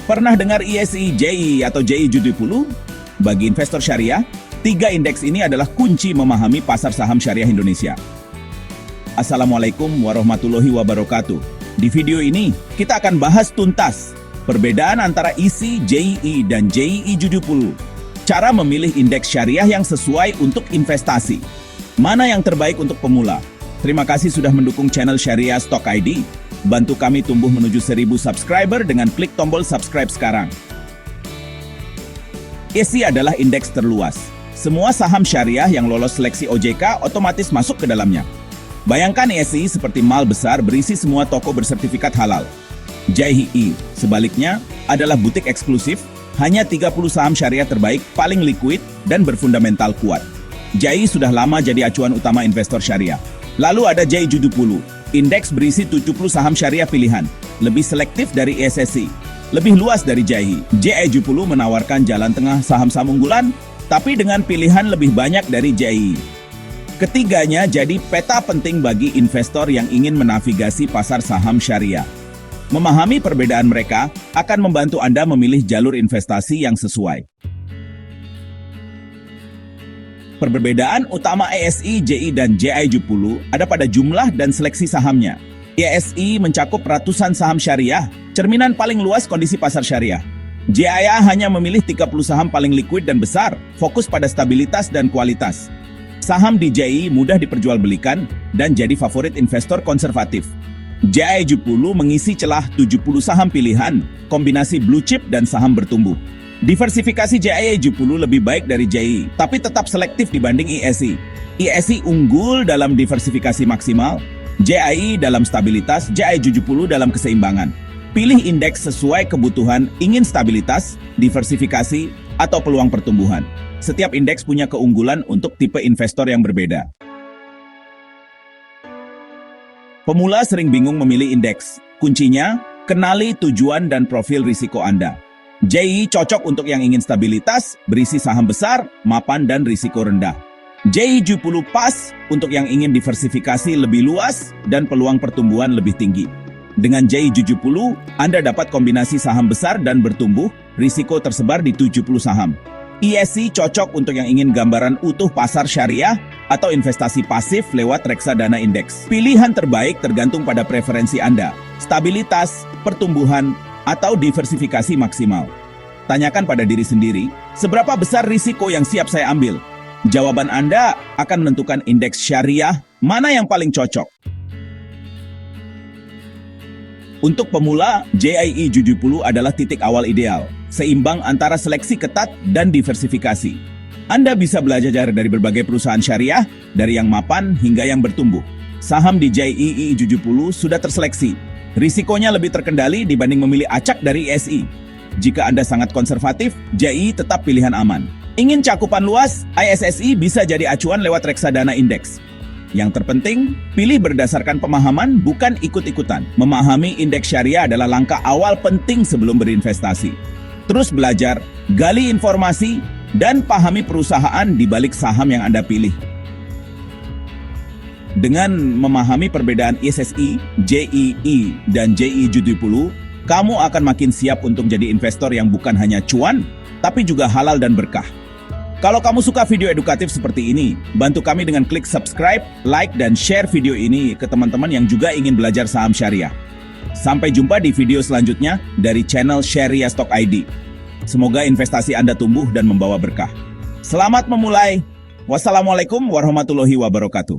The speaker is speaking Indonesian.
Pernah dengar ISI, JI, atau JI J20? Bagi investor syariah, 3 indeks ini adalah kunci memahami pasar saham syariah Indonesia. Assalamualaikum warahmatullahi wabarakatuh. Di video ini, kita akan bahas tuntas perbedaan antara ISI, JI, dan JI J20. Cara memilih indeks syariah yang sesuai untuk investasi. Mana yang terbaik untuk pemula? Terima kasih sudah mendukung channel Syariah Stock ID. Bantu kami tumbuh menuju 1000 subscriber dengan klik tombol subscribe sekarang. ISI adalah indeks terluas. Semua saham syariah yang lolos seleksi OJK otomatis masuk ke dalamnya. Bayangkan ISI seperti mal besar berisi semua toko bersertifikat halal. JI, sebaliknya, adalah butik eksklusif, hanya 30 saham syariah terbaik, paling liquid, dan berfundamental kuat. JI sudah lama jadi acuan utama investor syariah. Lalu ada JI J20. Indeks berisi 70 saham syariah pilihan, lebih selektif dari ISSI, lebih luas dari JI. JI J20 menawarkan jalan tengah saham-saham unggulan, tapi dengan pilihan lebih banyak dari JI. Ketiganya jadi peta penting bagi investor yang ingin menavigasi pasar saham syariah. Memahami perbedaan mereka akan membantu Anda memilih jalur investasi yang sesuai. Perbedaan utama ISI, JI, dan JI J20 ada pada jumlah dan seleksi sahamnya. ISI mencakup ratusan saham syariah, cerminan paling luas kondisi pasar syariah. JI hanya memilih 30 saham paling liquid dan besar, fokus pada stabilitas dan kualitas. Saham di JI mudah diperjualbelikan dan jadi favorit investor konservatif. JI J20 mengisi celah 70 saham pilihan, kombinasi blue chip dan saham bertumbuh. Diversifikasi JI J20 lebih baik dari JI, tapi tetap selektif dibanding ISI. ISI unggul dalam diversifikasi maksimal, JI dalam stabilitas, JI J20 dalam keseimbangan. Pilih indeks sesuai kebutuhan, ingin stabilitas, diversifikasi, atau peluang pertumbuhan. Setiap indeks punya keunggulan untuk tipe investor yang berbeda. Pemula sering bingung memilih indeks. Kuncinya, kenali tujuan dan profil risiko Anda. JI cocok untuk yang ingin stabilitas, berisi saham besar, mapan, dan risiko rendah. JI J20 pas untuk yang ingin diversifikasi lebih luas dan peluang pertumbuhan lebih tinggi. Dengan JI J20, Anda dapat kombinasi saham besar dan bertumbuh, risiko tersebar di 70 saham. ISI cocok untuk yang ingin gambaran utuh pasar syariah atau investasi pasif lewat reksadana indeks. Pilihan terbaik tergantung pada preferensi Anda, stabilitas, pertumbuhan, atau diversifikasi maksimal. Tanyakan pada diri sendiri, seberapa besar risiko yang siap saya ambil? Jawaban Anda akan menentukan indeks syariah mana yang paling cocok. Untuk pemula, JI J20 adalah titik awal ideal, seimbang antara seleksi ketat dan diversifikasi. Anda bisa belajar dari berbagai perusahaan syariah, dari yang mapan hingga yang bertumbuh. Saham di JI J20 sudah terseleksi. Risikonya lebih terkendali dibanding memilih acak dari ISI. Jika Anda sangat konservatif, JI tetap pilihan aman. Ingin cakupan luas, ISSI bisa jadi acuan lewat reksadana indeks. Yang terpenting, pilih berdasarkan pemahaman, bukan ikut-ikutan. Memahami indeks syariah adalah langkah awal penting sebelum berinvestasi. Terus belajar, gali informasi, dan pahami perusahaan di balik saham yang Anda pilih. Dengan memahami perbedaan ISSI, JII, dan JI J20, kamu akan makin siap untuk jadi investor yang bukan hanya cuan, tapi juga halal dan berkah. Kalau kamu suka video edukatif seperti ini, bantu kami dengan klik subscribe, like, dan share video ini ke teman-teman yang juga ingin belajar saham syariah. Sampai jumpa di video selanjutnya dari channel Syariah Stock ID. Semoga investasi Anda tumbuh dan membawa berkah. Selamat memulai. Wassalamualaikum warahmatullahi wabarakatuh.